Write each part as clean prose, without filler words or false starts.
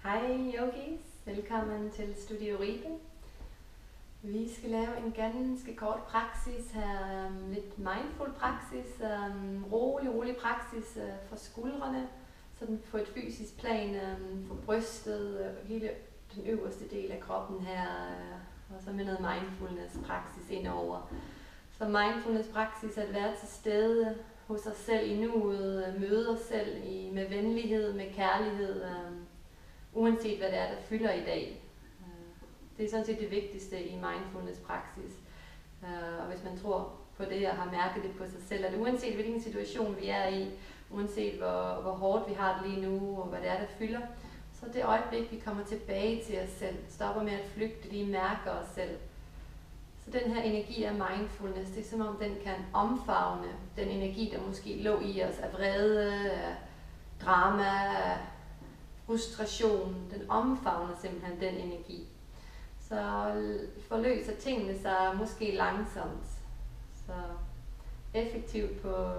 Hej yogis, velkommen til Studio Ribe. Vi skal lave en ganske kort praksis her, lidt mindful praksis, rolig praksis for skuldrene, sådan på et fysisk plan, for brystet, hele den øverste del af kroppen her, og så med noget mindfulness praksis indover. Så mindfulness praksis er at være til stede hos os selv i nuet, møde os selv med venlighed, med kærlighed, uanset hvad det er, der fylder i dag. Det er sådan set det vigtigste i mindfulness praksis. Og hvis man tror på det og har mærket det på sig selv, at uanset hvilken situation vi er i, uanset hvor hårdt vi har det lige nu, og hvad det er, der fylder, så det øjeblik, vi kommer tilbage til os selv, stopper med at flygte, lige mærker os selv. Så den her energi af mindfulness, det er som om den kan omfavne den energi, der måske lå i os af vrede, af drama, af frustration. Den omfavner simpelthen den energi. Så forløser tingene sig måske langsomt, så effektivt på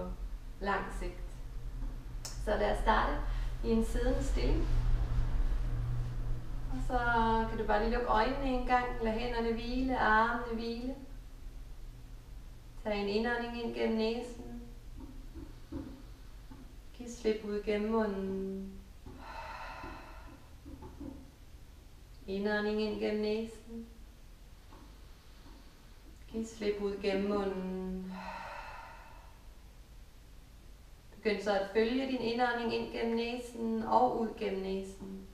lang sigt. Så lad os starte i en siddende stilling. Og så kan du bare lige lukke øjnene en gang, lad hænderne hvile, armene hvile. Tag en indånding ind gennem næsen. Giv slip ud gennem munden. Indånding ind gennem næsen. Giv slip ud gennem munden. Begynd så at følge din indånding ind gennem næsen og ud gennem næsen.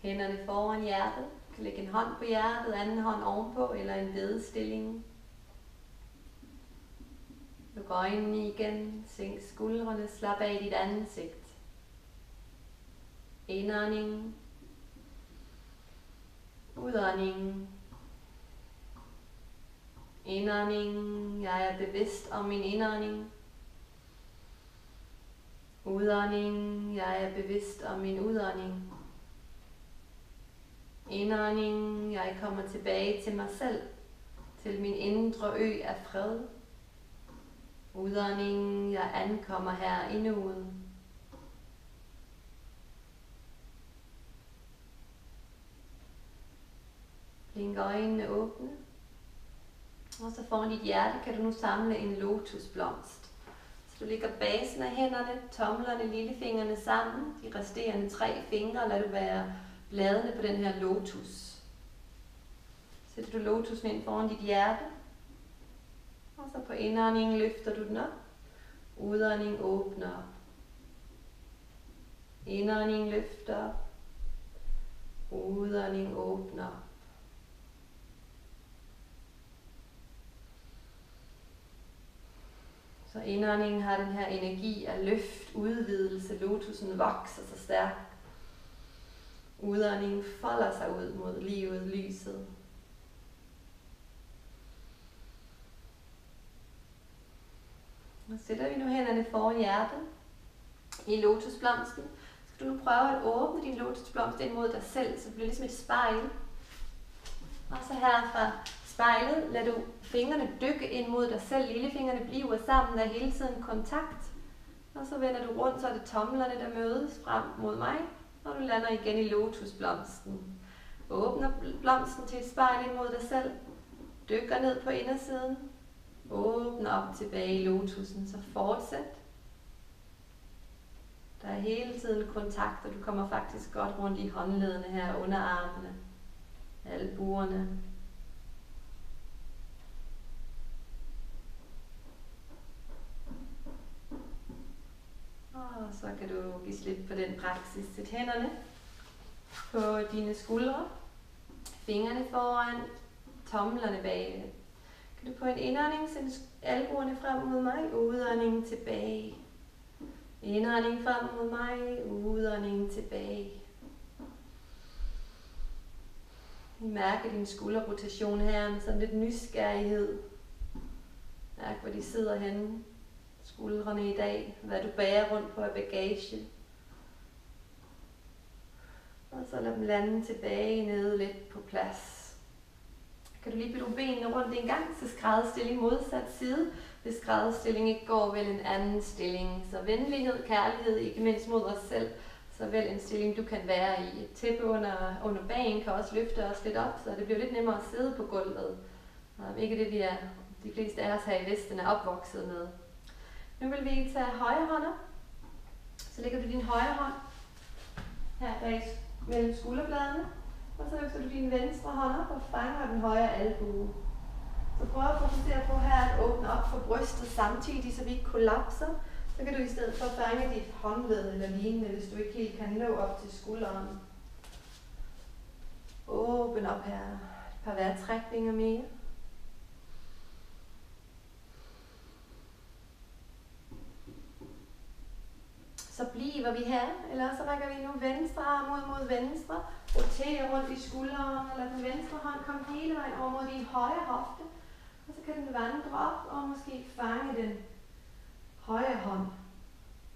Hænderne foran hjertet. Du kan lægge en hånd på hjertet, anden hånd ovenpå, eller en bedestilling. Luk øjnene igen, sænk skuldrene, slap af i dit ansigt. Indånding. Udånding. Indånding. Jeg er bevidst om min indånding. Udånding. Jeg er bevidst om min udånding. Indånding, jeg kommer tilbage til mig selv, til min indre ø af fred. Udånding, jeg ankommer her i nuet. Blink øjnene åbne. Og så foran dit hjerte kan du nu samle en lotusblomst. Så du lægger basen af hænderne, tomlerne, lillefingrene sammen. De resterende 3 fingre lader du være bladene på den her lotus. Sætter du lotusen ind foran dit hjerte. Og så på indåndingen løfter du den op. Udånding åbner op. Indånding løfter op. Udånding åbner op. Så indåndingen har den her energi af løft, udvidelse. Lotusen vokser så stærkt. Udåndingen folder sig ud mod livet, lyset. Og sætter vi nu hænderne foran hjertet i lotusblomsten. Skal du nu prøve at åbne din lotusblomst ind mod dig selv, så det bliver ligesom et spejl. Og så her fra spejlet lader du fingrene dykke ind mod dig selv. Lillefingrene bliver sammen, der er hele tiden kontakt. Og så vender du rundt, så er det tomlerne, der mødes frem mod mig. Og du lander igen i lotusblomsten. Åbner blomsten til et spejl ind mod dig selv. Dykker ned på indersiden. Åbner op tilbage i lotusen. Så fortsæt. Der er hele tiden kontakt, og du kommer faktisk godt rundt i håndledene her, under armene. Albuerne. Og så kan du give slip på den praksis. Sæt hænderne på dine skuldre. Fingrene foran. Tomlerne bag. Kan du på en indånding sætte albuerne frem mod mig. Udånding tilbage. Indånding frem mod mig. Udånding tilbage. Mærke din skulderrotation her med sådan lidt nysgerrighed. Mærk, hvor de sidder henne. Skuldrene i dag. Hvad du bærer rundt på af bagage. Og så lad dem lande tilbage nede lidt på plads. Kan du lige bytte benene rundt en gang, så skrædderstilling modsat side. Hvis skrædderstilling ikke går, vælg en anden stilling. Så venlighed, kærlighed, ikke mindst mod os selv. Så vælg en stilling, du kan være i. Et tæppe under bagen kan også løfte os lidt op, så det bliver lidt nemmere at sidde på gulvet. Ikke det, de fleste af os her i Vesten er opvokset med. Nu vil vi tage højre hånd op. Så lægger du din højre hånd her bag mellem skulderbladene. Og så løfter du din venstre hånd op og fanger den højre albue. Så prøv at fokusere på her at åbne op for brystet samtidig, så vi ikke kollapser. Så kan du i stedet for fange dit håndled eller lignende, hvis du ikke helt kan nå op til skulderen. Åbn op her. Et par vejrtrækninger mere. Så bliver vi her, eller så rækker vi nu venstre arm ud mod venstre. Roterer rundt i skulderen, og lad den venstre hånd komme hele vejen over mod din højre hofte. Og så kan den vandre op og måske fange den højre hånd.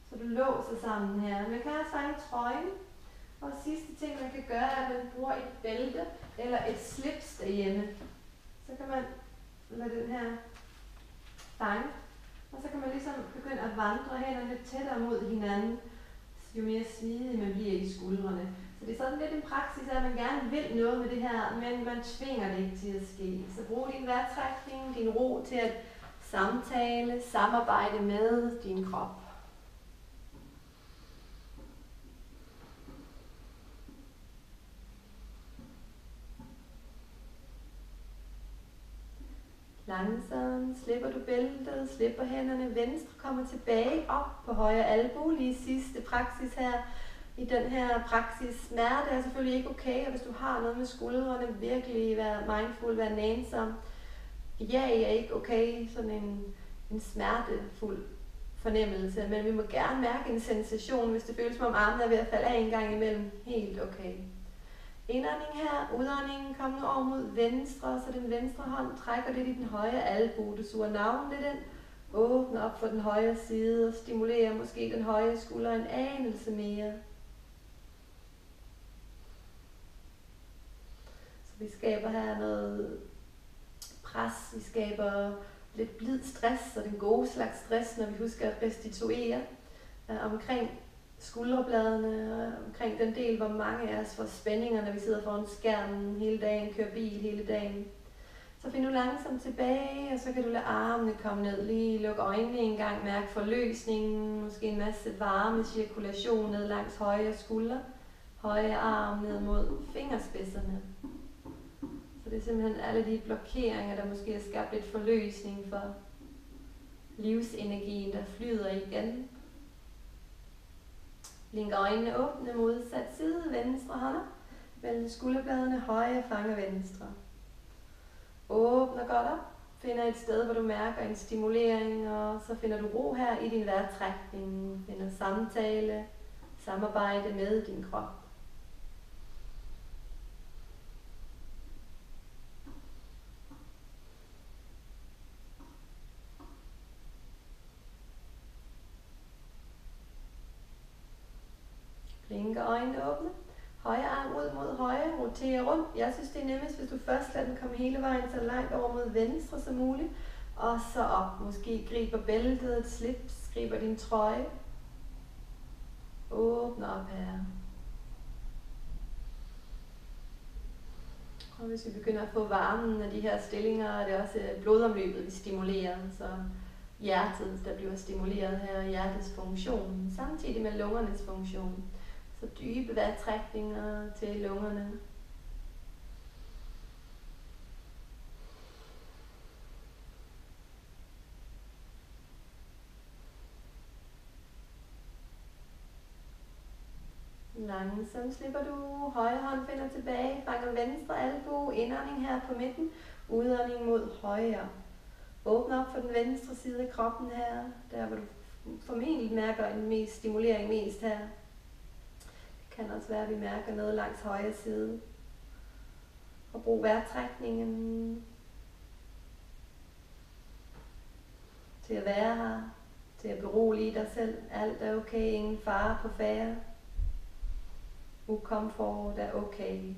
Så du låser sammen her. Man kan også fange trøjen. Og sidste ting man kan gøre er, at man bruger et bælte eller et slips derhjemme. Så kan man lade den her fange. Og så kan man ligesom begynde at vandre hænderne lidt tættere mod hinanden, jo mere smidig man bliver i skuldrene. Så det er sådan lidt en praksis, at man gerne vil noget med det her, men man tvinger det ikke til at ske. Så brug din vejrtrækning, din ro til at samtale, samarbejde med din krop. Langsomt slipper du bæltet, slipper hænderne, venstre kommer tilbage op på højre albue. Lige sidste praksis her i den her praksis. Smerte er selvfølgelig ikke okay, og hvis du har noget med skuldrene, virkelig vær mindful, vær nænsom. Ja, er ikke okay, sådan en smertefuld fornemmelse, men vi må gerne mærke en sensation, hvis det føles som om armen er ved at falde af en gang imellem. Helt okay. Indånding her, udåndingen, kom nu over mod venstre, så den venstre hånd trækker lidt i den højre albue. Du suger naven lidt ind, åbner op for den højre side og stimulerer måske den højre skulder en anelse mere. Så vi skaber her noget pres, vi skaber lidt blid stress, og den gode slags stress, når vi husker at restituere omkring skulderbladene, og omkring den del, hvor mange af os får spændinger, når vi sidder foran skærmen hele dagen, kører bil hele dagen. Så find nu langsomt tilbage, og så kan du lade armene komme ned. Lige luk øjnene en gang, mærk forløsningen, måske en masse varme cirkulation ned langs højre skulder, højre arm ned mod fingerspidserne. Så det er simpelthen alle de blokeringer, der måske har skabt lidt forløsning for livsenergien, der flyder igen. Blink øjnene åbne, modsat side, venstre hånd op, mellem skulderbladene, højre fanger venstre. Åbner godt op, finder et sted, hvor du mærker en stimulering, og så finder du ro her i din vejrtrækning, finder samtale, samarbejde med din krop. Blinker øjnene åbne. Højre arm ud mod højre, roterer rundt. Jeg synes det er nemmest, hvis du først lader den komme hele vejen så langt over mod venstre som muligt. Og så op. Måske griber bæltet, et slips, griber din trøje. Åbner op her. Og hvis vi begynder at få varmen af de her stillinger, er det også blodomløbet, vi stimulerer. Så hjertet, der bliver stimuleret her, hjertets funktion, samtidig med lungernes funktion. Så dybe vejrtrækninger til lungerne. Langsomt slipper du. Højre hånd finder tilbage. Fanger venstre albue. Indånding her på midten. Udånding mod højre. Åbn op for den venstre side af kroppen her. Der hvor du formentlig mærker en mest stimulering mest her. Det kan også være, at vi mærker noget langs højre side. Og brug vejrtrækningen til at være her. Til at berolige dig selv. Alt er okay. Ingen fare på færde. ukomfort er okay.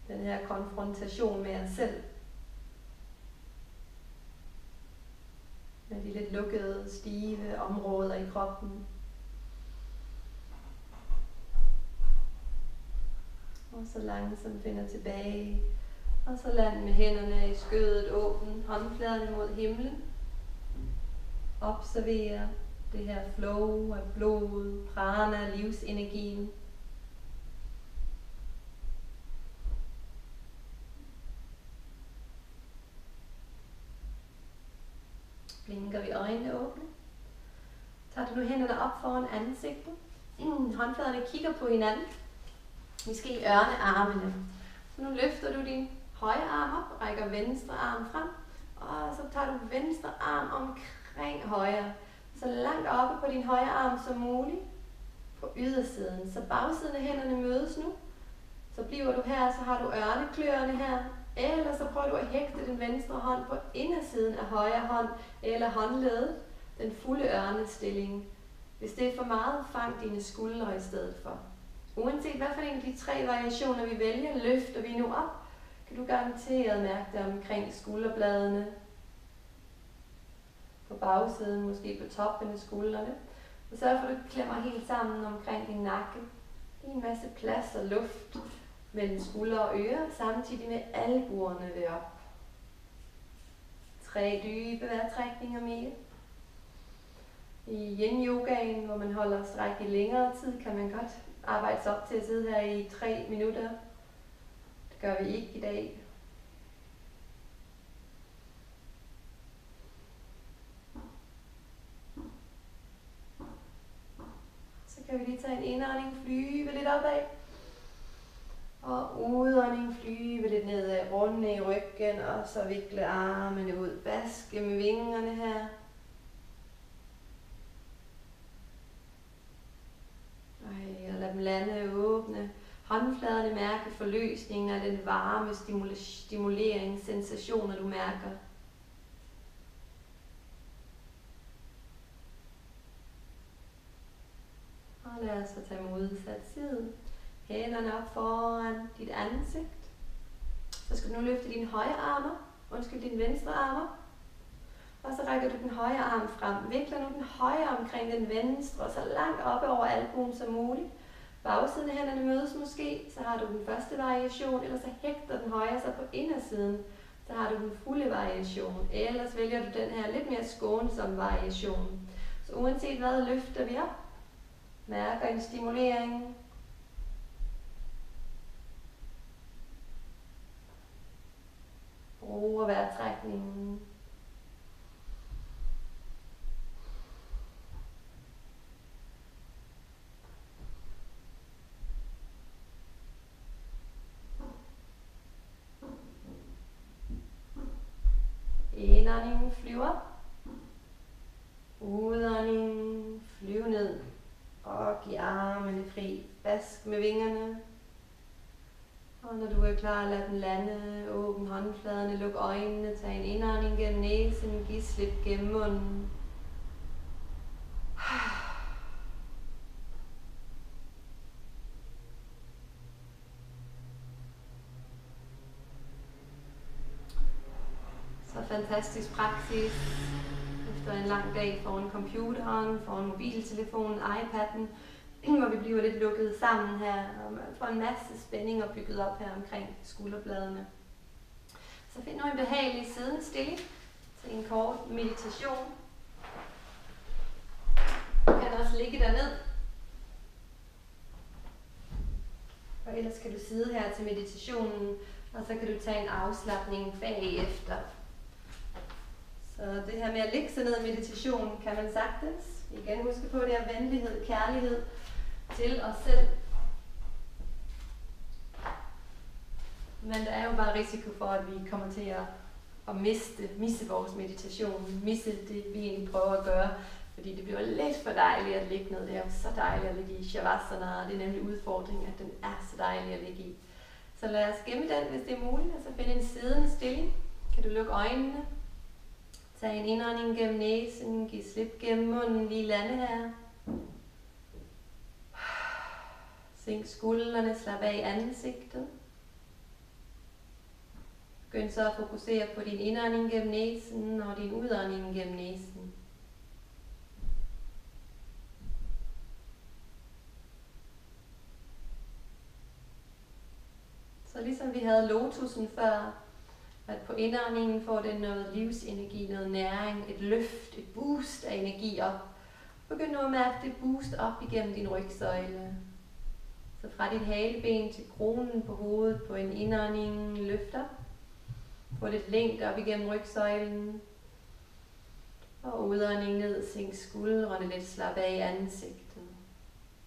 Den her konfrontation med os selv. Med de lidt lukkede, stive områder i kroppen. Og så langsomt finder tilbage. Og så land med hænderne i skødet åben, håndfladerne mod himlen. Observer det her flow af blod, prana, livsenergien. Blinker vi øjnene åbne. Tager du nu hænderne op foran ansigtet. Håndfladerne kigger på hinanden. Vi skal i ørnearmene. Så nu løfter du din højre arm op, rækker venstre arm frem. Og så tager du venstre arm omkring højre. Så langt oppe på din højre arm som muligt. På ydersiden. Så bagsiden af hænderne mødes nu. Så bliver du her, så har du ørnekløerne her. Eller så prøver du at hægte den venstre hånd på indersiden af højre hånd eller håndledet. Den fulde ørnestilling. Hvis det er for meget, fang dine skuldre i stedet for. Uanset hvad for en af de 3 variationer vi vælger, løfter vi nu op. Kan du garanteret mærke det omkring skulderbladene. På bagsiden, måske på toppen af skuldrene. Og sørg for at du klemmer helt sammen omkring din nakke. Giv en masse plads og luft mellem skuldre og ører, samtidig med albuerne vil op. 3 dybe vejrtrækninger mere. I yin-yogaen, hvor man holder stræk i længere tid, kan man godt arbejde sig op til at sidde her i 3 minutter. Det gør vi ikke i dag. Så kan vi lige tage en indånding, flyve lidt opad. Og udånding, flyve lidt nedad, runde i ryggen, og så vikle armene ud. Baske med vingerne her. Og lad dem lande åbne. Håndfladerne mærke forløsningen af den varme stimuleringssensationer, du mærker. Og lad os så tage modsat side. Hænderne op foran dit ansigt. Så skal du nu løfte dine dine venstre armer. Og så rækker du den højre arm frem. Vikler nu den højre omkring den venstre, og så langt oppe over albuen som muligt. Bagsiden af hænderne mødes måske, så har du den første variation, eller så hægter den højre sig på indersiden, så har du den fulde variation. Ellers vælger du den her lidt mere skånsomme variation. Så uanset hvad, løfter vi op. Mærker en stimulering. Bruger vejrtrækningen. Indåndingen flyver. Udåndingen flyver ned. Og giv armene fri. Bask med vingerne. Og når du er klar, lad den lande. Åbn håndfladerne. Luk øjnene. Tag en indånding gennem næsen. Giv slip gennem munden. Så fantastisk praksis. Efter en lang dag foran computeren, foran mobiltelefonen, iPad'en, hvor vi bliver lidt lukket sammen her, og man får en masse spænding bygget op her omkring skulderbladene. Så find nu en behagelig siddende stilling til en kort meditation. Du kan også ligge derned. Og ellers kan du sidde her til meditationen, og så kan du tage en afslapning bagefter. Så det her med at ligge sig ned i meditation, kan man sagtens. Igen huske på, det er venlighed, kærlighed til os selv. Men der er jo bare risiko for, at vi kommer til at misse vores meditation, misse det, vi egentlig prøver at gøre. Fordi det bliver lidt for dejligt at ligge ned. Det er jo så dejligt at ligge i Shavasana, og det er nemlig udfordringen, at den er så dejlig at ligge i. Så lad os gemme den, hvis det er muligt, og så finde en siddende stilling. Kan du lukke øjnene? Tag en indånding gennem næsen, giv slip gennem munden, lige lande her. Sænk skuldrene, slap af ansigtet. Begynd så at fokusere på din indånding gennem næsen og din udånding gennem næsen. Så ligesom vi havde lotusen før, at på indåndingen får den noget livsenergi, noget næring, et løft, et boost af energi op. Begynd nu at mærke det boost op igennem din rygsøjle. Så fra dit haleben til kronen på hovedet på en indånding løfter. Få lidt længde op igennem rygsøjlen. Og udånding ned, sænk skuldrene lidt, slap af i ansigtet.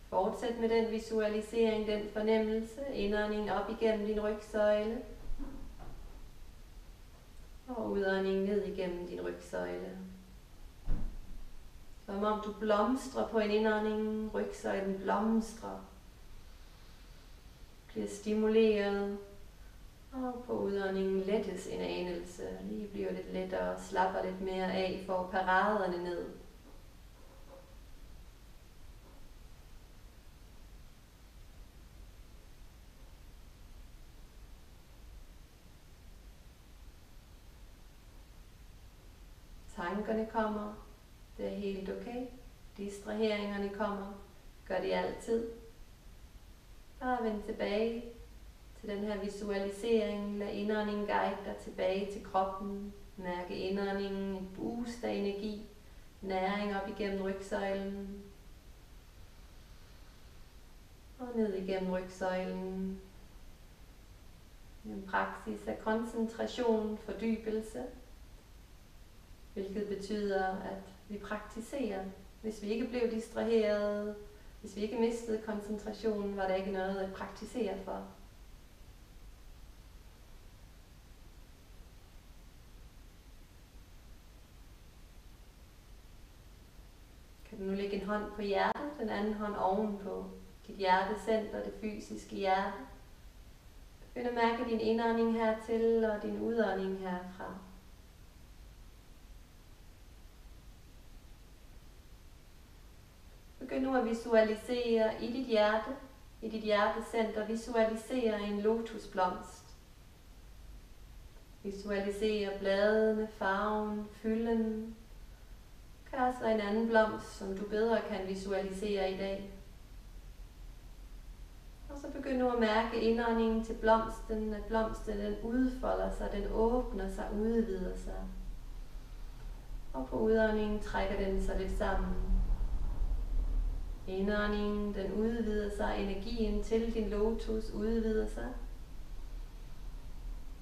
Fortsæt med den visualisering, den fornemmelse. Indånding op igennem din rygsøjle. Og udånding ned igennem din rygsøjle. Som om du blomstrer på en indånding, rygsøjlen blomstrer. Bliver stimuleret. Og på udåndingen lettes en anelse. Lige bliver lidt lettere og slapper lidt mere af for paraderne ned. Tankerne kommer. Det er helt okay. Distraheringerne kommer. Gør de altid. Bare vend tilbage til den her visualisering. Lad indåndingen guide dig tilbage til kroppen. Mærke indåndingen, et boost af energi. Næring op igennem rygsøjlen. Og ned igennem rygsøjlen. En praksis af koncentration, fordybelse. Hvilket betyder, at vi praktiserer. Hvis vi ikke blev distraheret, hvis vi ikke mistede koncentrationen, var der ikke noget at praktisere for. Kan du nu lægge en hånd på hjertet, den anden hånd ovenpå dit hjertecenter, det fysiske hjerte. Begynd at mærke din indånding hertil og din udånding herfra. Begynd nu at visualisere i dit hjerte, i dit hjertecenter, visualisere en lotusblomst. Visualisere bladene, farven, fylden. Kan også være en anden blomst, som du bedre kan visualisere i dag. Og så begynd nu at mærke indåndingen til blomsten, at blomsten den udfolder sig, den åbner sig, udvider sig. Og på udåndingen trækker den sig lidt sammen. Indåndingen, den udvider sig, energien til din lotus udvider sig.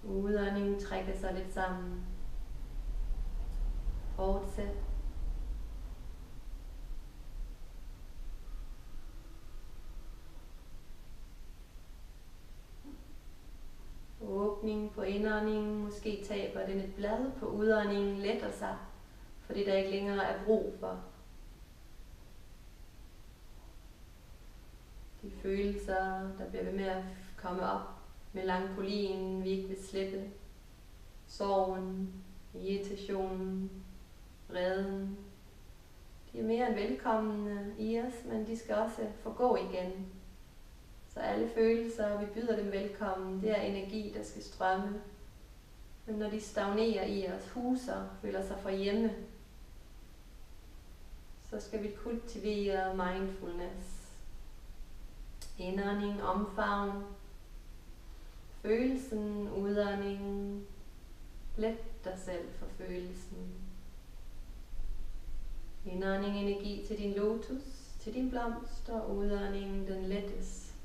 Udåndingen trækker sig lidt sammen. Fortsæt. Åbning på indåndingen, måske taber den et blad, på udåndingen letter sig, fordi der ikke længere er brug for. De følelser, der bliver ved med at komme op, melankolien, vi ikke vil slippe, sorgen, irritationen, vreden. De er mere end velkomne i os, men de skal også forgå igen. Så alle følelser, vi byder dem velkommen, det er energi, der skal strømme. Men når de stagnerer i os, huser, føler sig for hjemme, så skal vi kultivere mindfulness. Indånding, omfavn, følelsen, udånding, let dig selv for følelsen. Indånding, energi til din lotus, til din blomst, og udånding, den lettes.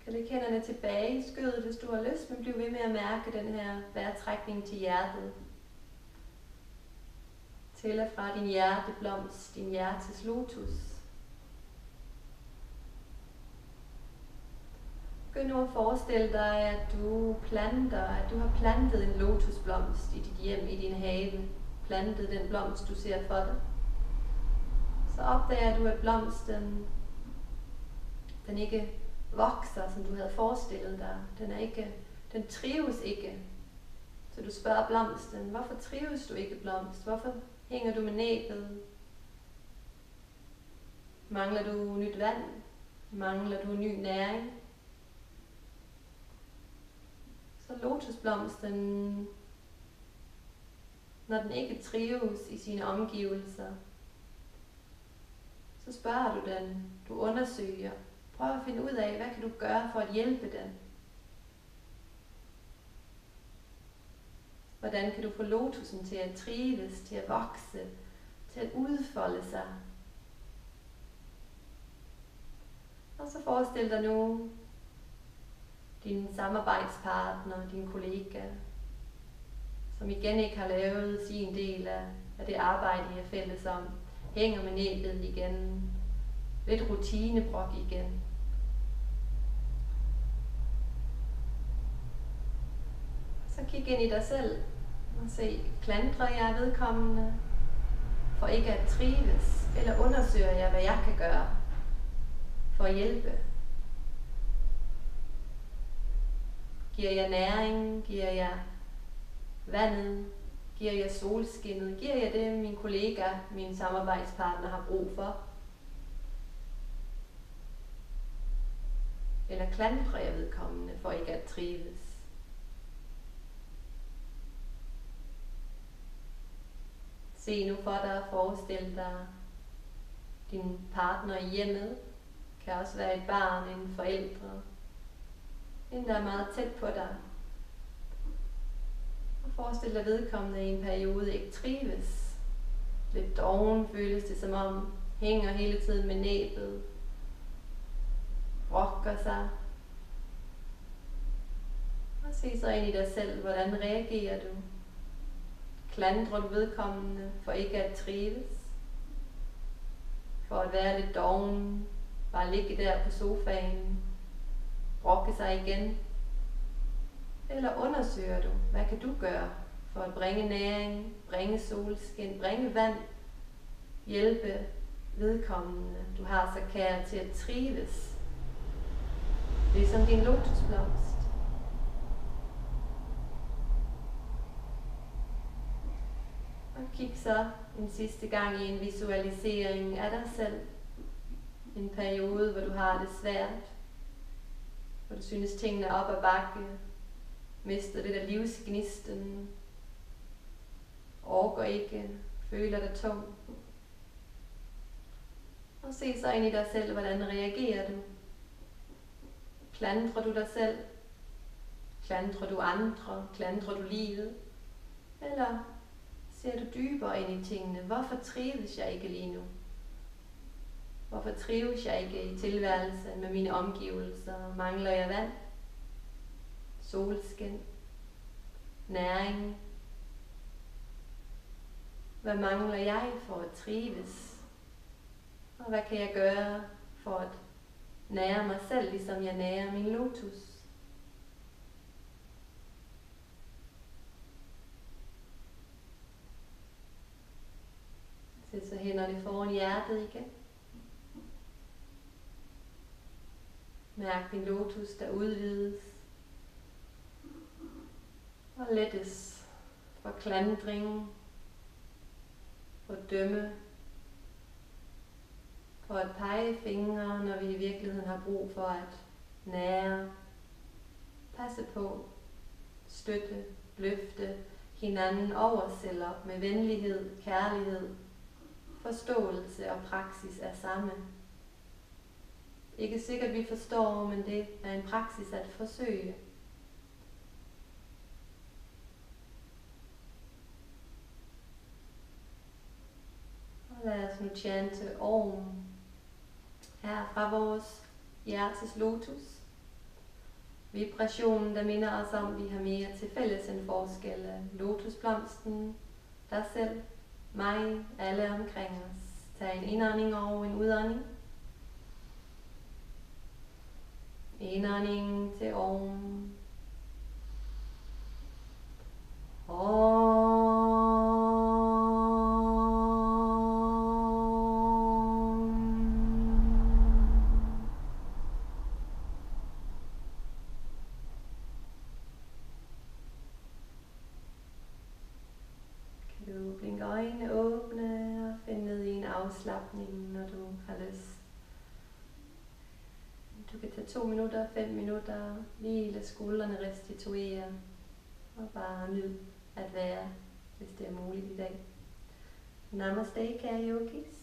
Kan lægge hænderne tilbage i skødet, hvis du har lyst, men bliv ved med at mærke den her vejrtrækning til hjertet. Til og fra din hjerteblomst, din hjertes lotus. Begynd nu at forestille dig, at du har plantet en lotusblomst i dit hjem, i din have. Plantet den blomst, du ser for dig. Så opdager du, at blomsten, den ikke vokser, som du havde forestillet dig. Den trives ikke. Så du spørger blomsten, hvorfor trives du ikke, blomst? Hvorfor hænger du med næbet Mangler du nyt vand? Mangler du ny næring? Så lotusblomsten, når den ikke trives i sine omgivelser, så spørger du den, du undersøger. Prøv at finde ud af, hvad kan du gøre for at hjælpe den? Hvordan kan du få lotusen til at trives, til at vokse, til at udfolde sig? Og så forestil dig nu din samarbejdspartner, din kollega, som igen ikke har lavet sin del af det arbejde, I er fælles om. Hænger med næbet igen. Lidt rutinebrok igen. Så kig ind i dig selv og se, klandrer jeg vedkommende for ikke at trives, eller undersøger jeg, hvad jeg kan gøre for at hjælpe? Giver jeg næring? Giver jeg vandet? Giver jeg solskinnet? Giver jeg det, min kollega, min samarbejdspartner har brug for? Eller klandrer jeg vedkommende for ikke at trives? Se nu for dig og forestil dig din partner i hjemmet. Kan også være et barn, en forældre. En, der er meget tæt på dig. Og forestil dig vedkommende i en periode ikke trives. Lidt doven føles det som om. Hænger hele tiden med næbet. Rokker sig. Og se så ind i dig selv, hvordan reagerer du? Klandrer du vedkommende for ikke at trives? For at være lidt doven, bare ligge der på sofaen, rokke sig igen? Eller undersøger du, hvad kan du gøre for at bringe næring, bringe solskin, bringe vand, hjælpe vedkommende, du har så kær til at trives? Ligesom din lotusblomst. Og kig så en sidste gang i en visualisering af dig selv. En periode, hvor du har det svært. Hvor du synes tingene er op ad bakke. Mister det der livsgnisten. Orker ikke. Føler dig tung. Og se så ind i dig selv, hvordan reagerer du. Klandrer du dig selv? Klandrer du andre? Klandrer du livet? Eller ser du dybere ind i tingene? Hvorfor trives jeg ikke lige nu? Hvorfor trives jeg ikke i tilværelsen med mine omgivelser? Mangler jeg vand? Solskin? Næring? Hvad mangler jeg for at trives? Og hvad kan jeg gøre for at nære mig selv, ligesom jeg nærer min lotus? Sæt så hænderne foran hjertet igen. Mærk din lotus, der udvides og lettes for klandring, for dømme, for at pege fingre, når vi i virkeligheden har brug for at nære, passe på, støtte, løfte hinanden over selv op med venlighed, kærlighed, forståelse og praksis er samme. Ikke sikkert vi forstår, men det er en praksis at forsøge. Og lad os nu chante Om her fra vores hjertes lotus. Vibrationen, der minder os om, vi har mere til fælles end forskel af lotusblomsten, dig selv, mig, alle omkring os. Tag en indånding og en udånding. Indånding til Om. Kan du blinke øjnene åbne og finde ned i en afslapning, når du har lyst. Du kan tage 2 minutter, 5 minutter, lige lade skuldrene restituere og bare nyde at være, hvis det er muligt i dag. Namaste, kære yogis.